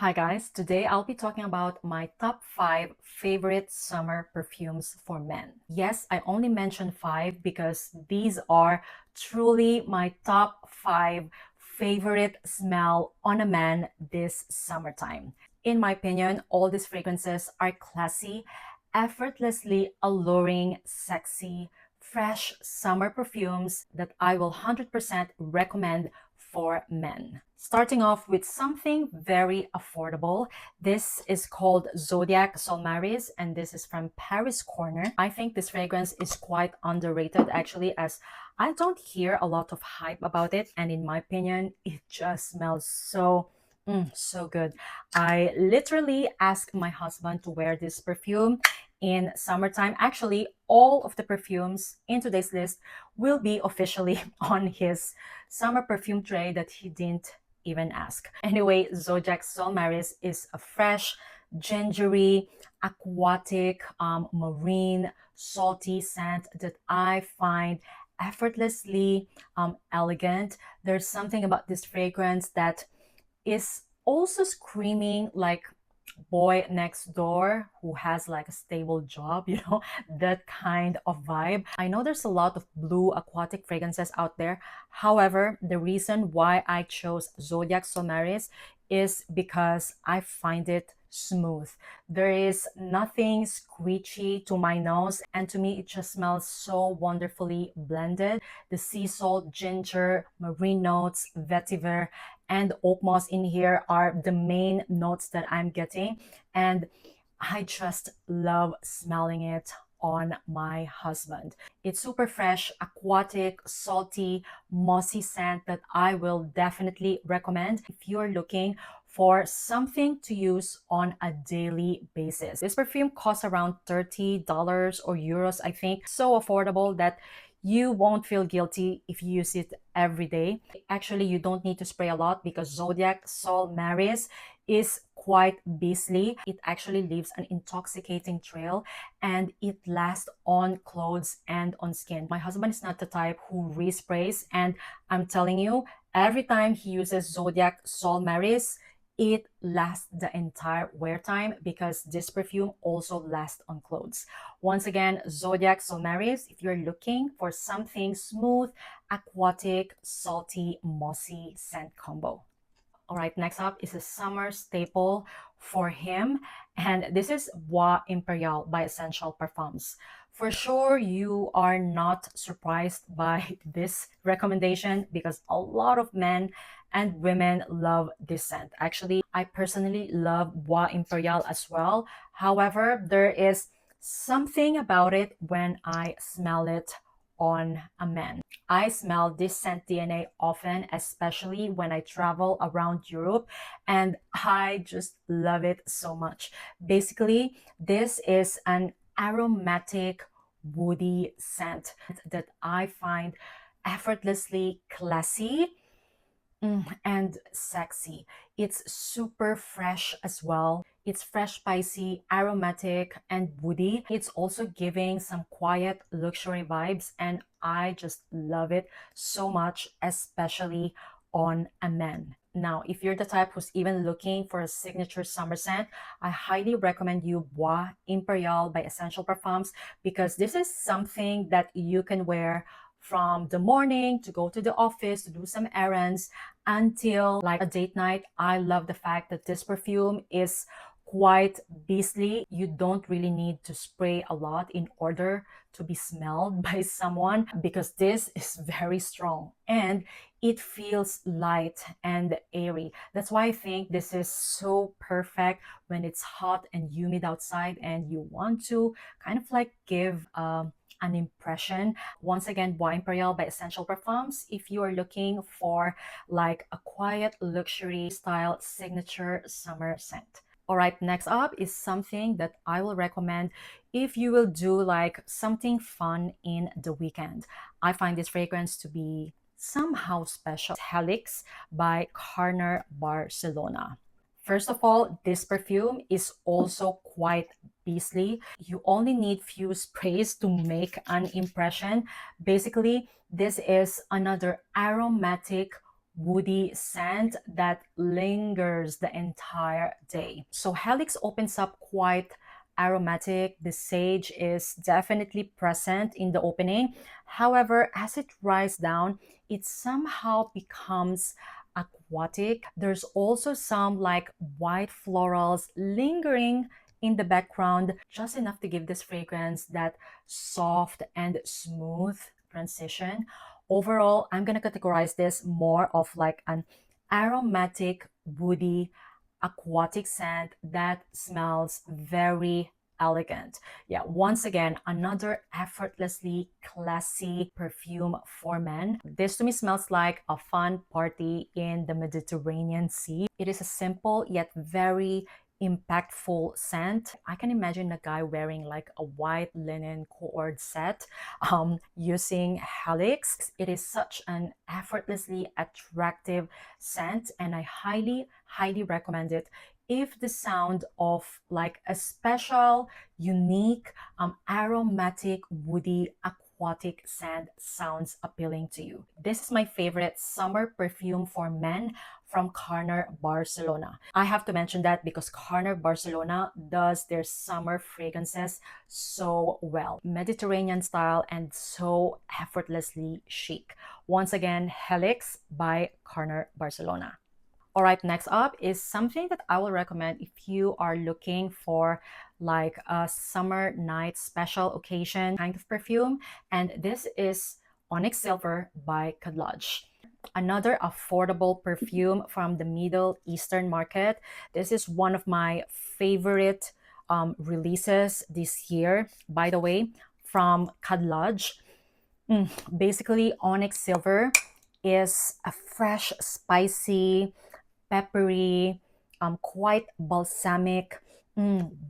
Hi guys, today I'll be talking about my top 5 favorite summer perfumes for men. Yes, I only mentioned 5 because these are truly my top 5 favorite smell on a man this summertime. In my opinion, all these fragrances are classy, effortlessly alluring, sexy, fresh summer perfumes that I will 100% recommend for men. Starting off with something very affordable. This is called Zodiac Solmaris and this is from Paris Corner. I think this fragrance is quite underrated actually, as I don't hear a lot of hype about it, and in my opinion it just smells so good. I literally asked my husband to wear this perfume in summertime. Actually, all of the perfumes in today's list will be officially on his summer perfume tray that he didn't even ask. Anyway, Zodiac Solmaris is a fresh, gingery, aquatic, marine, salty scent that I find effortlessly elegant. There's something about this fragrance that is also screaming like boy next door who has like a stable job, that kind of vibe. I know there's a lot of blue aquatic fragrances out there. However, the reason why I chose Zodiac Solmaris is because I find it smooth. There is nothing screechy to my nose, and to me it just smells so wonderfully blended. The sea salt, ginger, marine notes, vetiver, and oak moss in here are the main notes that I'm getting, and I just love smelling it on my husband. It's super fresh, aquatic, salty, mossy scent that I will definitely recommend if you're looking for something to use on a daily basis. This perfume costs around $30 or euros, I think. So affordable that you won't feel guilty if you use it every day. Actually, you don't need to spray a lot because Zodiac Solmaris is quite beastly. It actually leaves an intoxicating trail and it lasts on clothes and on skin. My husband is not the type who resprays, and I'm telling you, every time he uses Zodiac Solmaris, it lasts the entire wear time because this perfume also lasts on clothes. Once again, Zodiac Solmaris, if you're looking for something smooth, aquatic, salty, mossy scent combo. All right, next up is a summer staple for him, and this is Bois Imperial by Essential Parfums. For sure, you are not surprised by this recommendation because a lot of men and women love this scent. Actually, I personally love Bois Imperial as well. However, there is something about it when I smell it on a man. I smell this scent DNA often, especially when I travel around Europe, and I just love it so much. Basically, this is an aromatic, woody scent that I find effortlessly classy and sexy. It's super fresh as well. It's fresh, spicy, aromatic, and woody. It's also giving some quiet luxury vibes, and I just love it so much, especially on a man. Now, if you're the type who's even looking for a signature summer scent, I highly recommend you Bois Imperial by Essential Parfums because this is something that you can wear from the morning to go to the office to do some errands until like a date night. I love the fact that this perfume is quite beastly. You don't really need to spray a lot in order to be smelled by someone because this is very strong and it feels light and airy. That's why I think this is so perfect when it's hot and humid outside and you want to kind of like give an impression. Once again, Bois Imperial by Essential Parfums if you are looking for like a quiet luxury style signature summer scent. All right, next up is something that I will recommend if you will do like something fun in the weekend. I find this fragrance to be somehow special. Helix by Carner, Barcelona. First of all, this perfume is also quite beastly. You only need few sprays to make an impression. Basically, this is another aromatic, woody scent that lingers the entire day. So Helix opens up quite aromatic. The sage is definitely present in the opening. However, as it rises down, it somehow becomes aquatic. There's also some like white florals lingering in the background, just enough to give this fragrance that soft and smooth transition. Overall, I'm gonna categorize this more of like an aromatic, woody, aquatic scent that smells very elegant. Yeah, once again, another effortlessly classy perfume for men. This to me smells like a fun party in the Mediterranean Sea. It is a simple yet very impactful scent. I can imagine a guy wearing like a white linen cord set using Helix. It is such an effortlessly attractive scent, and I highly recommend it if the sound of like a special, unique, aromatic, woody, aquatic scent sounds appealing to you. This is my favorite summer perfume for men from Carner, Barcelona. I have to mention that because Carner, Barcelona does their summer fragrances so well. Mediterranean style and so effortlessly chic. Once again, Helix by Carner, Barcelona. All right, next up is something that I will recommend if you are looking for like a summer night special occasion kind of perfume. And this is Onyx Silver by Khadlaj. Another affordable perfume from the Middle Eastern market. This is one of my favorite releases this year, by the way, from Khadlaj. Basically, Onyx Silver is a fresh, spicy, peppery, quite balsamic,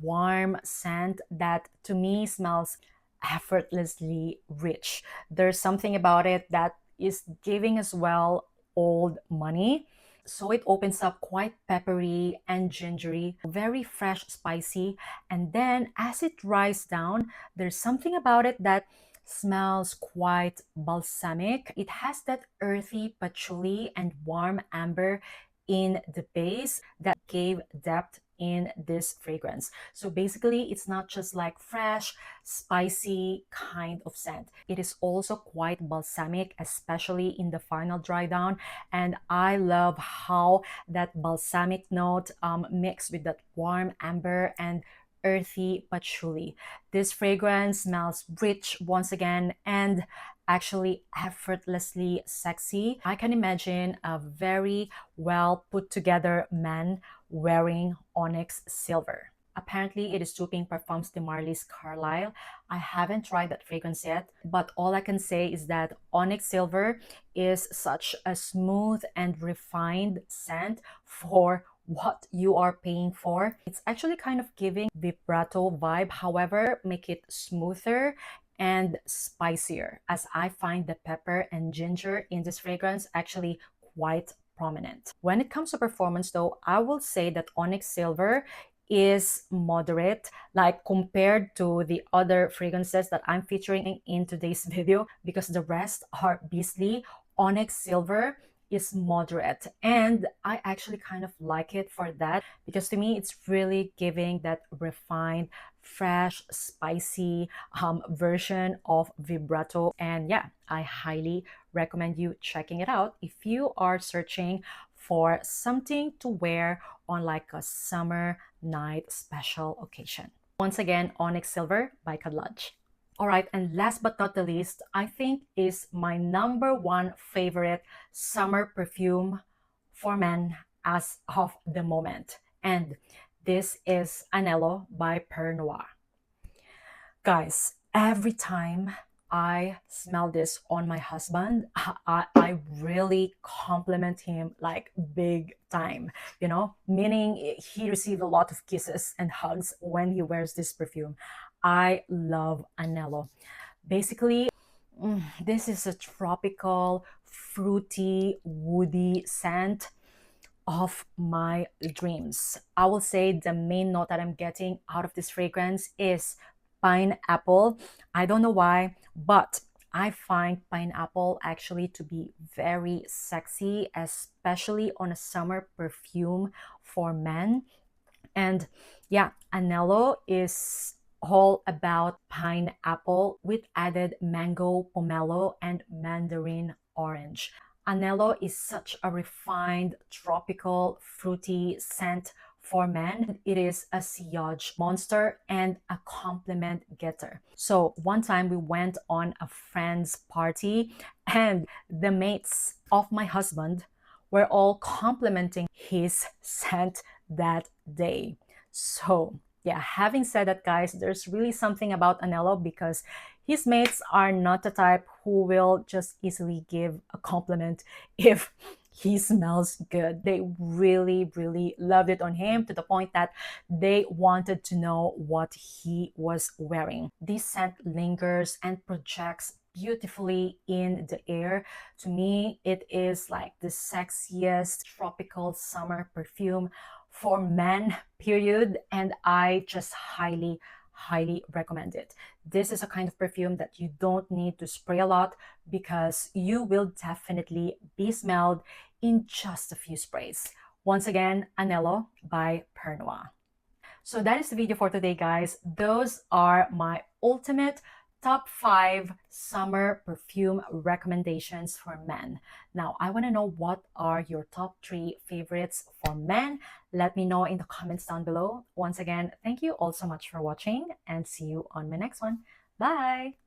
warm scent that to me smells effortlessly rich. There's something about it that is giving as well old money. So it opens up quite peppery and gingery, very fresh, spicy. And then as it rises down, there's something about it that smells quite balsamic. It has that earthy patchouli and warm amber in the base that gave depth in this fragrance. So basically, it's not just like fresh, spicy kind of scent. It is also quite balsamic, especially in the final dry down. And I love how that balsamic note mixed with that warm amber and earthy patchouli. This fragrance smells rich once again and actually effortlessly sexy. I can imagine a very well put together man wearing Onyx Silver. Apparently, it is duping Parfums de Marly's Carlisle. I haven't tried that fragrance yet, but all I can say is that Onyx Silver is such a smooth and refined scent for what you are paying for. It's actually kind of giving vibrato vibe, however, make it smoother and spicier, as I find the pepper and ginger in this fragrance actually quite prominent. When it comes to performance though, I will say that Onyx Silver is moderate, like compared to the other fragrances that I'm featuring in today's video, because the rest are beastly. Onyx Silver is moderate, and I actually kind of like it for that, because to me it's really giving that refined, fresh, spicy version of vibrato. And yeah, I highly recommend you checking it out if you are searching for something to wear on like a summer night special occasion. Once again, Onyx Silver by Khadlaj. All right, and last but not the least, I think is my number one favorite summer perfume for men as of the moment. And this is Anelo by Pernoire. Guys, every time I smell this on my husband, I really compliment him like big time, you know, meaning he received a lot of kisses and hugs when he wears this perfume. I love Anelo. Basically, this is a tropical, fruity, woody scent of my dreams. I will say the main note that I'm getting out of this fragrance is pineapple. I don't know why, but I find pineapple actually to be very sexy, especially on a summer perfume for men. And yeah, Anelo is all about pineapple with added mango, pomelo, and mandarin orange. Anelo is such a refined, tropical, fruity scent for men. It is a sillage monster and a compliment getter. So one time we went on a friend's party and the mates of my husband were all complimenting his scent that day. So yeah, having said that, guys, there's really something about Anelo because his mates are not the type who will just easily give a compliment if he smells good. They really, really loved it on him to the point that they wanted to know what he was wearing. This scent lingers and projects beautifully in the air. To me, it is like the sexiest tropical summer perfume for men, period. And I just highly, highly recommend it. This is a kind of perfume that you don't need to spray a lot because you will definitely be smelled in just a few sprays. Once again, Anelo by Pernoire. So that is the video for today, guys. Those are my ultimate top 5 summer perfume recommendations for men. Now, I want to know what are your top 3 favorites for men. Let me know in the comments down below. Once again, thank you all so much for watching and see you on my next one. Bye!